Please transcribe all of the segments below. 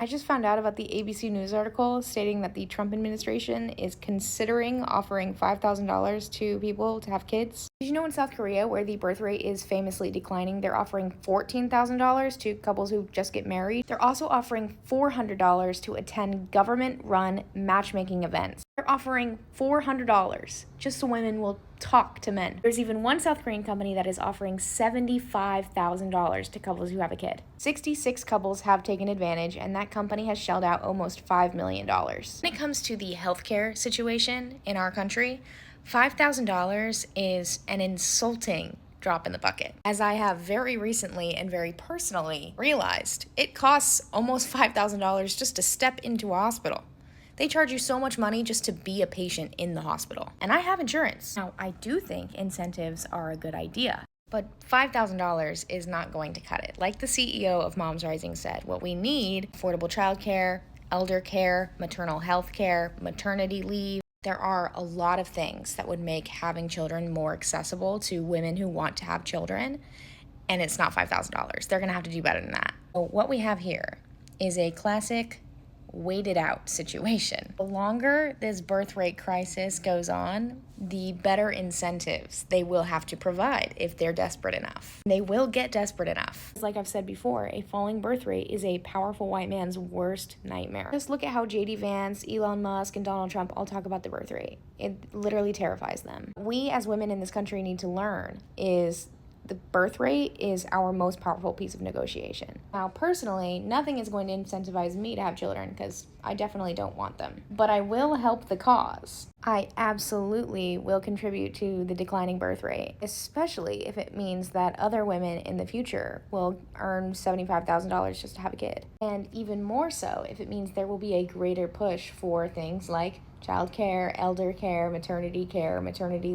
I just found out about the ABC News article stating that the Trump administration is considering offering $5,000 to people to have kids. Did you know in South Korea, where the birth rate is famously declining, they're offering $14,000 to couples who just get married? They're also offering $400 to attend government-run matchmaking events. They're offering $400 just so women will talk to men. There's even one South Korean company that is offering $75,000 to couples who have a kid. 66 couples have taken advantage, and that company has shelled out almost $5 million. When it comes to the healthcare situation in our country, $5,000 is an insulting drop in the bucket. As I have very recently and very personally realized, it costs almost $5,000 just to step into a hospital. They charge you so much money just to be a patient in the hospital. And I have insurance. Now, I do think incentives are a good idea, but $5,000 is not going to cut it. Like the CEO of Moms Rising said, what we need, affordable childcare, elder care, maternal health care, maternity leave. There are a lot of things that would make having children more accessible to women who want to have children, and it's not $5,000. They're gonna have to do better than that. So what we have here is a classic waited out situation. The longer this birth rate crisis goes on, the better incentives they will have to provide if they're desperate enough. They will get desperate enough. Like I've said before, a falling birth rate is a powerful white man's worst nightmare. Just look at how JD Vance, Elon Musk, and Donald Trump all talk about the birth rate. It literally terrifies them. We as women in this country need to learn is the birth rate is our most powerful piece of negotiation. Now, personally, nothing is going to incentivize me to have children because I definitely don't want them. But I will help the cause. I absolutely will contribute to the declining birth rate, especially if it means that other women in the future will earn $75,000 just to have a kid. And even more so if it means there will be a greater push for things like childcare, elder care, maternity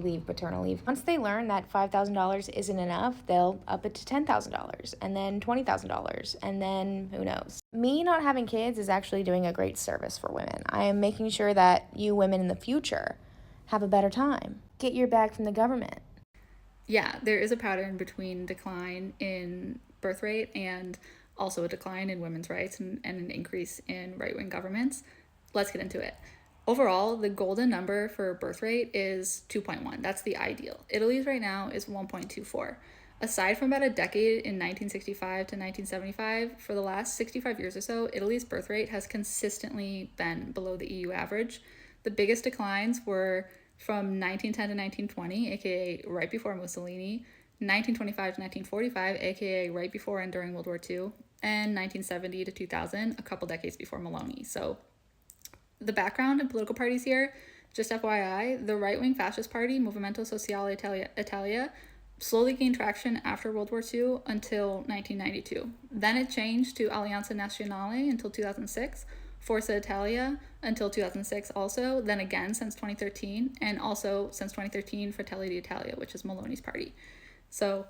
leave, paternal leave. Once they learn that $5,000 isn't enough, they'll up it to $10,000 and then $20,000 and then who knows. Me not having kids is actually doing a great service for women. I am making sure that you women in the future have a better time. Get your bag from the government. Yeah, there is a pattern between decline in birth rate and also a decline in women's rights and an increase in right-wing governments. Let's get into it. Overall, the golden number for birth rate is 2.1. That's the ideal. Italy's right now is 1.24. Aside from about a decade in 1965 to 1975, for the last 65 years or so, Italy's birth rate has consistently been below the EU average. The biggest declines were from 1910 to 1920, aka right before Mussolini, 1925 to 1945, aka right before and during World War II, and 1970 to 2000, a couple decades before Maloney. So the background and political parties here, just FYI, the right-wing fascist party, Movimento Sociale Italia, slowly gained traction after World War II until 1992. Then it changed to Alleanza Nazionale until 2006, Forza Italia until 2006 also, then again since 2013, and also since 2013 Fratelli d'Italia, which is Maloney's party. So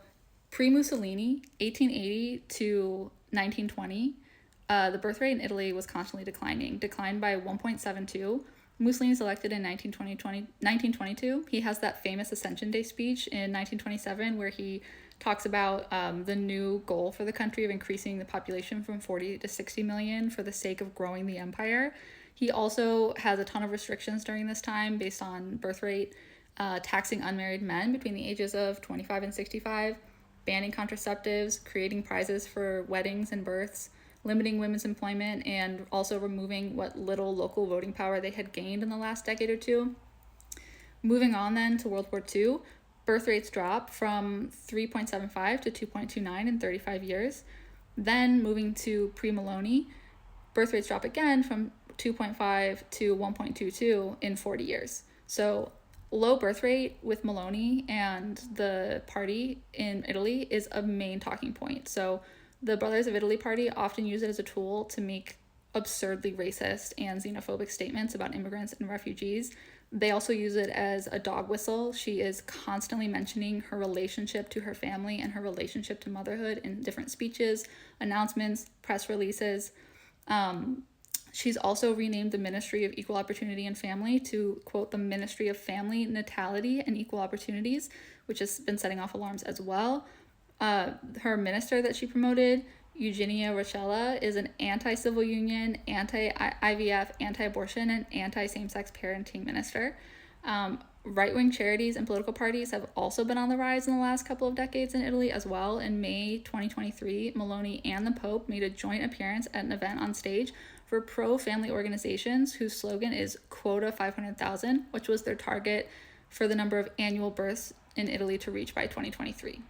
pre-Mussolini, 1880 to 1920, the birth rate in Italy was constantly declined by 1.72. Mussolini is elected in 1922. He has that famous Ascension Day speech in 1927 where he talks about the new goal for the country of increasing the population from 40 to 60 million for the sake of growing the empire. He also has a ton of restrictions during this time based on birth rate, taxing unmarried men between the ages of 25 and 65, banning contraceptives, creating prizes for weddings and births, limiting women's employment, and also removing what little local voting power they had gained in the last decade or two. Moving on then to World War II, birth rates drop from 3.75 to 2.29 in 35 years. Then moving to pre-Maloney, birth rates drop again from 2.5 to 1.22 in 40 years. So low birth rate with Maloney and the party in Italy is a main talking point. So the Brothers of Italy party often use it as a tool to make absurdly racist and xenophobic statements about immigrants and refugees. They also use it as a dog whistle. She is constantly mentioning her relationship to her family and her relationship to motherhood in different speeches, announcements, press releases. She's also renamed the Ministry of Equal Opportunity and Family to, quote, the Ministry of Family, Natality, and Equal Opportunities, which has been setting off alarms as well. Her minister that she promoted Eugenia Rochella is an anti-civil union, anti-IVF, anti-abortion, and anti-same-sex parenting minister. Right-wing charities and political parties have also been on the rise in the last couple of decades in Italy as well. In May 2023, Meloni and the Pope made a joint appearance at an event on stage for pro-family organizations whose slogan is Quota 500,000, which was their target for the number of annual births in Italy to reach by 2023.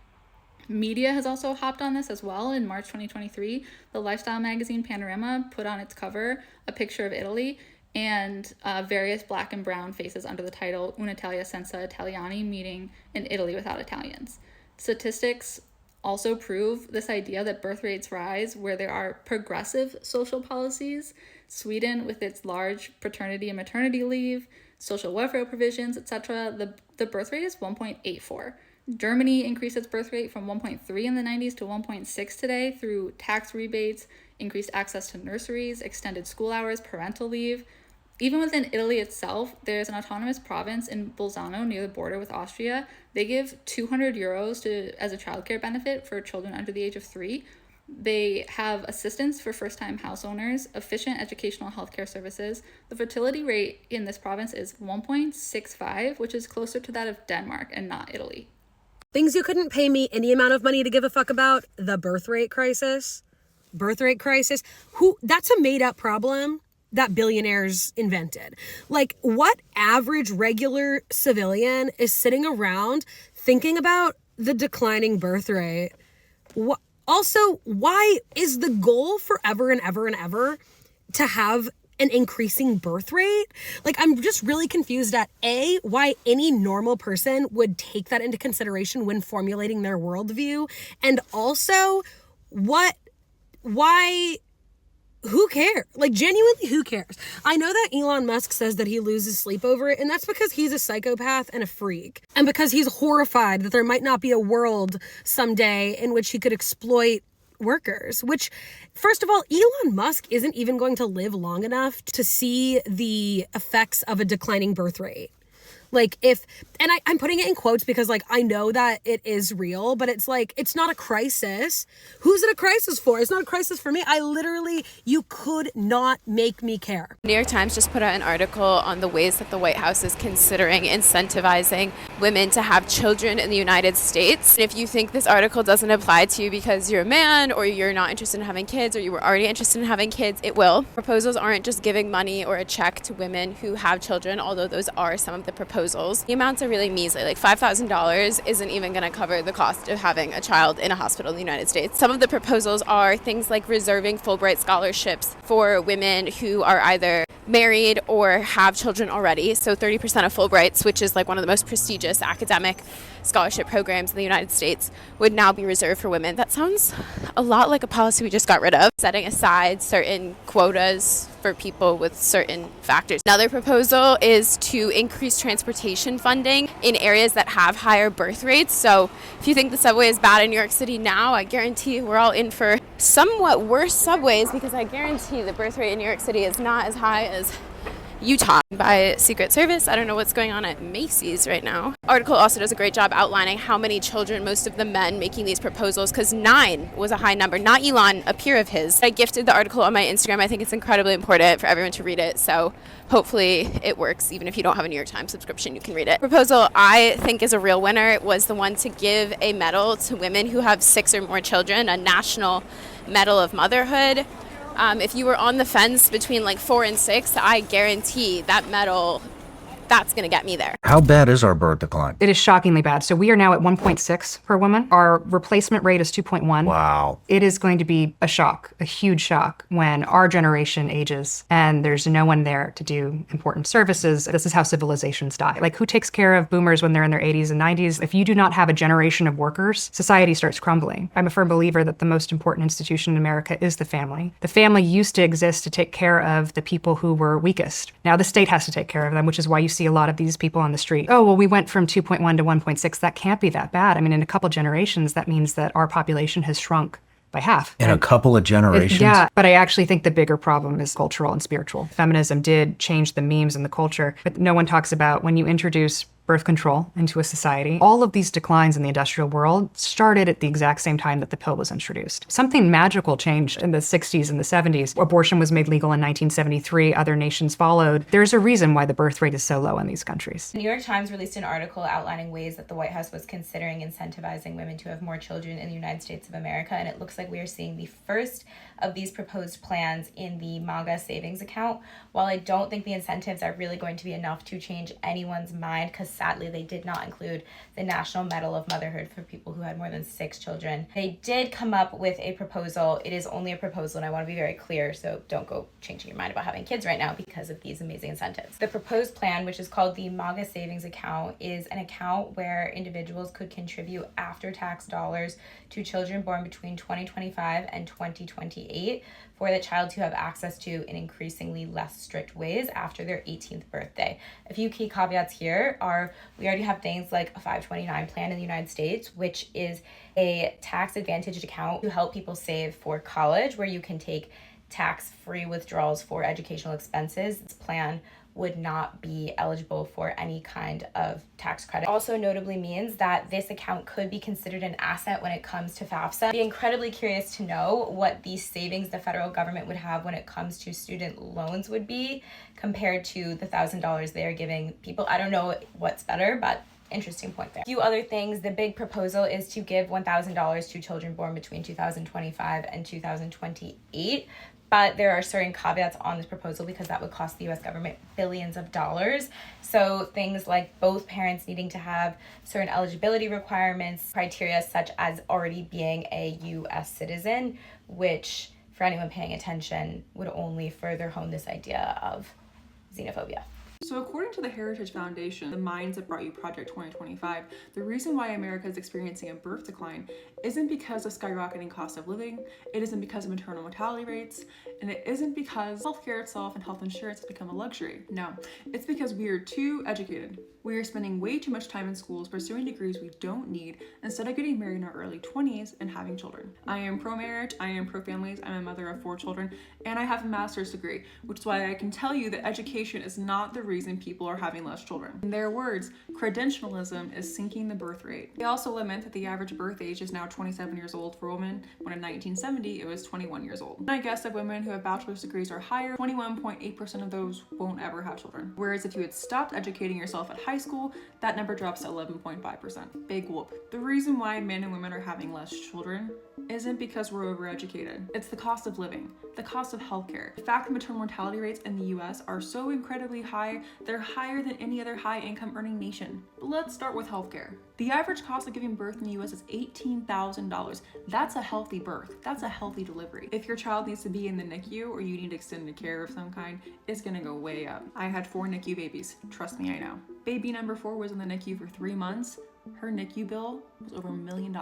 Media has also hopped on this as well. In March 2023, the lifestyle magazine Panorama put on its cover a picture of Italy and various black and brown faces under the title Un'Italia senza Italiani, meaning an Italy without Italians. Statistics also prove this idea that birth rates rise where there are progressive social policies. Sweden, with its large paternity and maternity leave, social welfare provisions, etc., the birth rate is 1.84. Germany increased its birth rate from 1.3 in the 90s to 1.6 today through tax rebates, increased access to nurseries, extended school hours, parental leave. Even within Italy itself, there's an autonomous province in Bolzano near the border with Austria. They give 200 euros as a childcare benefit for children under the age of 3. They have assistance for first-time house owners, efficient educational healthcare services. The fertility rate in this province is 1.65, which is closer to that of Denmark and not Italy. Things you couldn't pay me any amount of money to give a fuck about, the birth rate crisis. Birth rate crisis. That's a made-up problem that billionaires invented. Like, what average regular civilian is sitting around thinking about the declining birth rate? Also, why is the goal forever and ever and ever to have an increasing birth rate? Like, I'm just really confused at why any normal person would take that into consideration when formulating their worldview, and also why who cares? Like, genuinely, who cares? I know that Elon Musk says that he loses sleep over it, and that's because he's a psychopath and a freak. And because he's horrified that there might not be a world someday in which he could exploit workers, which, first of all, Elon Musk isn't even going to live long enough to see the effects of a declining birth rate. Like, I'm putting it in quotes because, like, I know that it is real, but it's like, it's not a crisis. Who's it a crisis for? It's not a crisis for me. You could not make me care. New York Times just put out an article on the ways that the White House is considering incentivizing women to have children in the United States. And if you think this article doesn't apply to you because you're a man or you're not interested in having kids or you were already interested in having kids, it will. Proposals aren't just giving money or a check to women who have children, although those are some of the proposals. The amounts are really measly. Like $5,000 isn't even going to cover the cost of having a child in a hospital in the United States. Some of the proposals are things like reserving Fulbright scholarships for women who are either married or have children already. So 30% of Fulbrights, which is like one of the most prestigious academic scholarship programs in the United States, would now be reserved for women. That sounds a lot like a policy we just got rid of, setting aside certain quotas for people with certain factors. Another proposal is to increase transportation funding in areas that have higher birth rates. So if you think the subway is bad in New York City now, I guarantee we're all in for somewhat worse subways, because I guarantee the birth rate in New York City is not as high as Utah. By Secret Service, I don't know what's going on at Macy's right now. Article also does a great job outlining how many children most of the men making these proposals, because 9 was a high number, not Elon, a peer of his. I gifted the article on my Instagram. I think it's incredibly important for everyone to read it, so hopefully it works. Even if you don't have a New York Times subscription, you can read it. Proposal I think is a real winner was the one to give a medal to women who have 6 or more children, a national medal of motherhood. If you were on the fence between like 4 and 6, I guarantee that medal, that's going to get me there. How bad is our birth decline? It is shockingly bad. So we are now at 1.6 per woman. Our replacement rate is 2.1. Wow. It is going to be a shock, a huge shock, when our generation ages and there's no one there to do important services. This is how civilizations die. Like, who takes care of boomers when they're in their 80s and 90s? If you do not have a generation of workers, society starts crumbling. I'm a firm believer that the most important institution in America is the family. The family used to exist to take care of the people who were weakest. Now the state has to take care of them, which is why you see a lot of these people on the street. Oh, well, we went from 2.1 to 1.6. That can't be that bad. I mean, in a couple generations, that means that our population has shrunk by half. In a couple of generations? Yeah, but I actually think the bigger problem is cultural and spiritual. Feminism did change the memes and the culture, but no one talks about when you introduce birth control into a society. All of these declines in the industrial world started at the exact same time that the pill was introduced. Something magical changed in the 60s and the 70s. Abortion was made legal in 1973. Other nations followed. There's a reason why the birth rate is so low in these countries. The New York Times released an article outlining ways that the White House was considering incentivizing women to have more children in the United States of America, and it looks like we are seeing the first of these proposed plans in the MAGA savings account. While I don't think the incentives are really going to be enough to change anyone's mind, because sadly they did not include the National Medal of Motherhood for people who had more than 6 children, they did come up with a proposal. It is only a proposal, and I want to be very clear, so don't go changing your mind about having kids right now because of these amazing incentives. The proposed plan, which is called the MAGA savings account, is an account where individuals could contribute after-tax dollars to children born between 2025 and 2028 for the child to have access to in increasingly less strict ways after their 18th birthday. A few key caveats here are we already have things like a 529 plan in the United States, which is a tax-advantaged account to help people save for college, where you can take tax-free withdrawals for educational expenses. This plan would not be eligible for any kind of tax credit. Also notably means that this account could be considered an asset when it comes to FAFSA. I'd be incredibly curious to know what the savings the federal government would have when it comes to student loans would be compared to the $1,000 they are giving people. I don't know what's better, but interesting point there. A few other things. The big proposal is to give $1,000 to children born between 2025 and 2028. But there are certain caveats on this proposal because that would cost the US government billions of dollars. So things like both parents needing to have certain eligibility requirements, criteria such as already being a US citizen, which for anyone paying attention would only further hone this idea of xenophobia. So according to the Heritage Foundation, the Minds That Brought You Project 2025, the reason why America is experiencing a birth decline isn't because of skyrocketing cost of living, it isn't because of maternal mortality rates, and it isn't because healthcare itself and health insurance has become a luxury. No, it's because we are too educated. We are spending way too much time in schools pursuing degrees we don't need instead of getting married in our early 20s and having children. I am pro-marriage, I am pro-families, I'm a mother of 4 children, and I have a master's degree, which is why I can tell you that education is not the reason people are having less children. In their words, credentialism is sinking the birth rate. They also lament that the average birth age is now 27 years old for women, when in 1970 it was 21 years old. And I guess that women who have bachelor's degrees are higher, 21.8% of those won't ever have children. Whereas if you had stopped educating yourself at high school, that number drops to 11.5%. Big whoop. The reason why men and women are having less children isn't because we're overeducated. It's the cost of living, the cost of healthcare. The fact that maternal mortality rates in the US are so incredibly high, they're higher than any other high income earning nation. But let's start with healthcare. The average cost of giving birth in the US is $18,000. That's a healthy birth. That's a healthy delivery. If your child needs to be in the NICU or you need extended care of some kind, it's gonna go way up. I had 4 NICU babies. Trust me, I know. Baby number 4 was in the NICU for 3 months. Her NICU bill was over $1 million.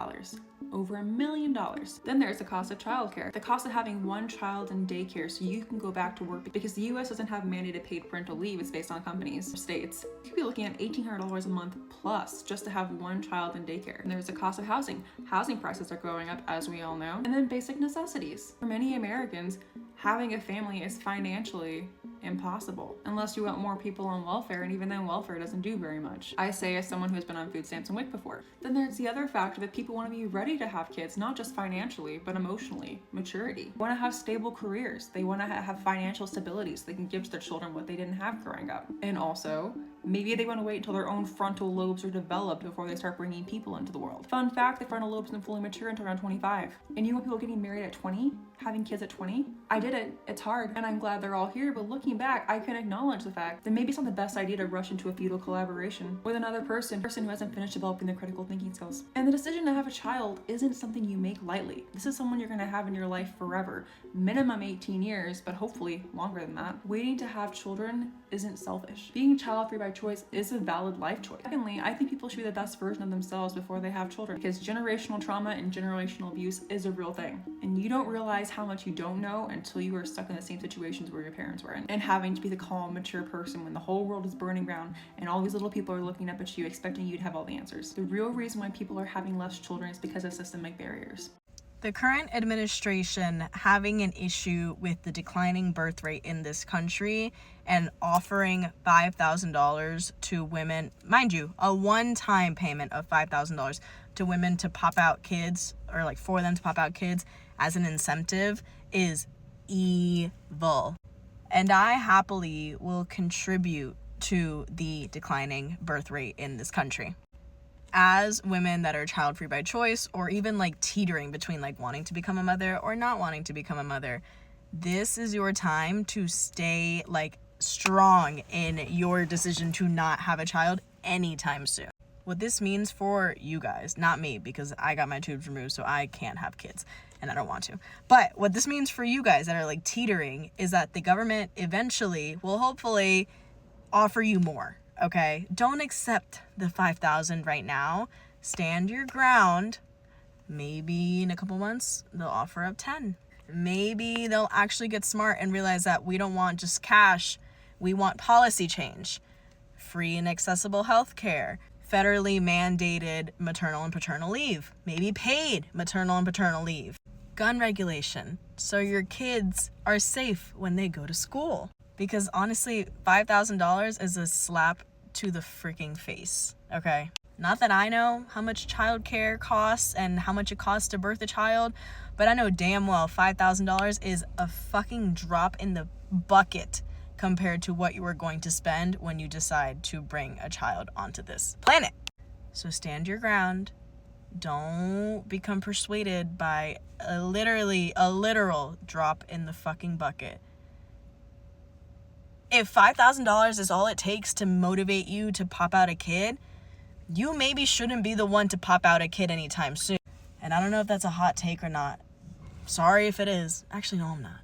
Over $1 million. Then there's the cost of childcare. The cost of having one child in daycare so you can go back to work, because the US doesn't have mandated paid parental leave, it's based on companies, states. You could be looking at $1,800 a month plus just to have one child in daycare. And there's the cost of housing. Housing prices are going up, as we all know. And then basic necessities. For many Americans, having a family is financially impossible unless you want more people on welfare, and even then welfare doesn't do very much. I say as someone who has been on food stamps and WIC before. Then there's the other factor that people want to be ready to have kids, not just financially, but emotionally, maturity. They want to have stable careers. They want to have financial stability so they can give to their children what they didn't have growing up. And also, maybe they want to wait until their own frontal lobes are developed before they start bringing people into the world. Fun fact, the frontal lobes aren't fully mature until around 25. And you want people getting married at 20? Having kids at 20? I did it. It's hard, and I'm glad they're all here, but looking back, I can acknowledge the fact that maybe it's not the best idea to rush into a fetal collaboration with another person who hasn't finished developing their critical thinking skills. And the decision to have a child isn't something you make lightly. This is someone you're going to have in your life forever. Minimum 18 years, but hopefully longer than that. Waiting to have children isn't selfish. Being child-free by choice is a valid life choice. Secondly, I think people should be the best version of themselves before they have children, because generational trauma and generational abuse is a real thing. And you don't realize how much you don't know until you are stuck in the same situations where your parents were in, and having to be the calm, mature person when the whole world is burning down and all these little people are looking up at you expecting you to have all the answers. The real reason why people are having less children is because of systemic barriers. The current administration having an issue with the declining birth rate in this country and offering $5,000 to women, mind you, a one-time payment of $5,000 to women to pop out kids, or like for them to pop out kids as an incentive, is evil. And I happily will contribute to the declining birth rate in this country. As women that are child free by choice, or even like teetering between like wanting to become a mother or not wanting to become a mother, this is your time to stay like strong in your decision to not have a child anytime soon. What this means for you guys, not me, because I got my tubes removed, so I can't have kids and I don't want to. But what this means for you guys that are like teetering is that the government eventually will hopefully offer you more. Okay, don't accept the 5,000 right now. Stand your ground. Maybe in a couple months they'll offer up 10. Maybe they'll actually get smart and realize that we don't want just cash. We want policy change. Free and accessible health care. Federally mandated maternal and paternal leave. Maybe paid maternal and paternal leave. Gun regulation, so your kids are safe when they go to school. Because honestly, $5,000 is a slap to the freaking face, okay? Not that I know how much childcare costs and how much it costs to birth a child, but I know damn well $5,000 is a fucking drop in the bucket compared to what you are going to spend when you decide to bring a child onto this planet. So stand your ground. Don't become persuaded by a literal drop in the fucking bucket. If $5,000 is all it takes to motivate you to pop out a kid, you maybe shouldn't be the one to pop out a kid anytime soon. And I don't know if that's a hot take or not. Sorry if it is. Actually, no, I'm not.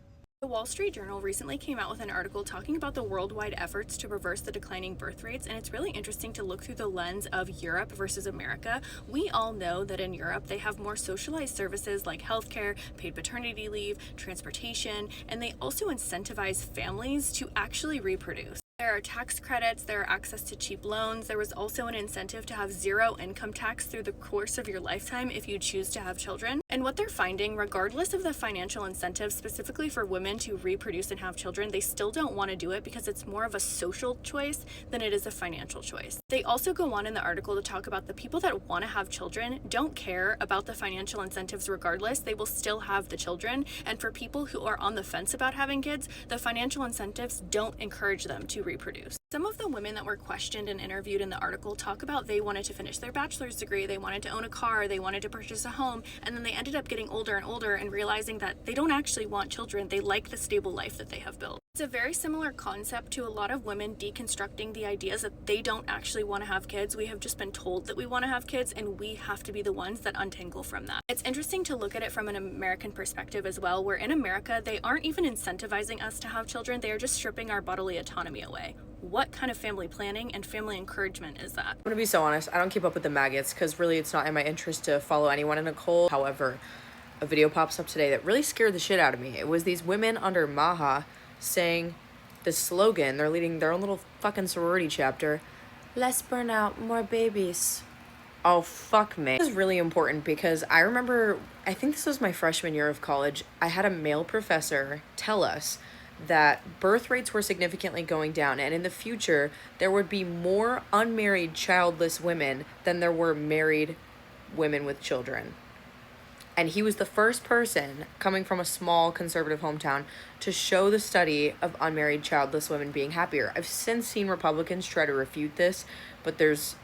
The Wall Street Journal recently came out with an article talking about the worldwide efforts to reverse the declining birth rates, and it's really interesting to look through the lens of Europe versus America. We all know that in Europe they have more socialized services like healthcare, paid paternity leave, transportation, and they also incentivize families to actually reproduce. There are tax credits, there are access to cheap loans. There was also an incentive to have zero income tax through the course of your lifetime if you choose to have children. And what they're finding, regardless of the financial incentives specifically for women to reproduce and have children, they still don't want to do it because it's more of a social choice than it is a financial choice. They also go on in the article to talk about the people that want to have children don't care about the financial incentives regardless. They will still have the children. And for people who are on the fence about having kids, the financial incentives don't encourage them to reproduce. Some of the women that were questioned and interviewed in the article talk about they wanted to finish their bachelor's degree, they wanted to own a car, they wanted to purchase a home, and then they ended up getting older and older and realizing that they don't actually want children. They like the stable life that they have built. It's a very similar concept to a lot of women deconstructing the ideas that they don't actually want to have kids. We have just been told that we want to have kids, and we have to be the ones that untangle from that. It's interesting to look at it from an American perspective as well, where in America, they aren't even incentivizing us to have children. They are just stripping our bodily autonomy away. What kind of family planning and family encouragement is that? I'm gonna be so honest, I don't keep up with the maggots because really it's not in my interest to follow anyone in a cult. However, a video pops up today that really scared the shit out of me. It was these women under Maha saying this slogan. They're leading their own little fucking sorority chapter. Less burnout, more babies. Oh, fuck me. This is really important because I remember, I think this was my freshman year of college, I had a male professor tell us that birth rates were significantly going down, and in the future there would be more unmarried childless women than there were married women with children. And he was the first person coming from a small conservative hometown to show the study of unmarried childless women being happier. I've since seen Republicans try to refute this, but there's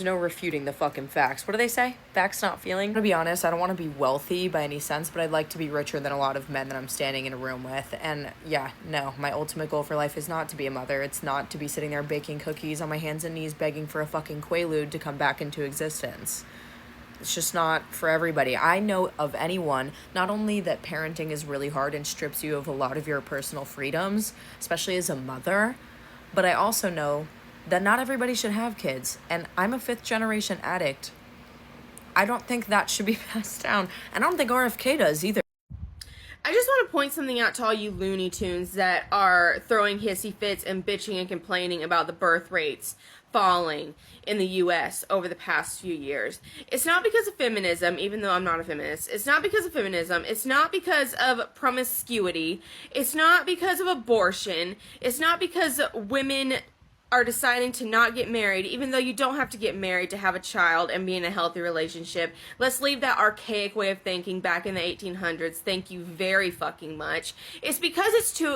no refuting the fucking facts. What do they say? Facts not feeling. I'm gonna be honest, I don't want to be wealthy by any sense, but I'd like to be richer than a lot of men that I'm standing in a room with. And yeah, no, my ultimate goal for life is not to be a mother. It's not to be sitting there baking cookies on my hands and knees begging for a fucking Quaalude to come back into existence. It's just not for everybody. I know of anyone, not only that parenting is really hard and strips you of a lot of your personal freedoms, especially as a mother, but I also know that not everybody should have kids, and I'm a 5th generation addict. I don't think that should be passed down, and I don't think RFK does either. I just want to point something out to all you Looney Tunes that are throwing hissy fits and bitching and complaining about the birth rates falling in the US over the past few years. It's not because of feminism, even though I'm not a feminist. It's not because of feminism. It's not because of promiscuity. It's not because of abortion. It's not because women are deciding to not get married, even though you don't have to get married to have a child and be in a healthy relationship. Let's leave that archaic way of thinking back in the 1800s. Thank you very fucking much. It's because it's too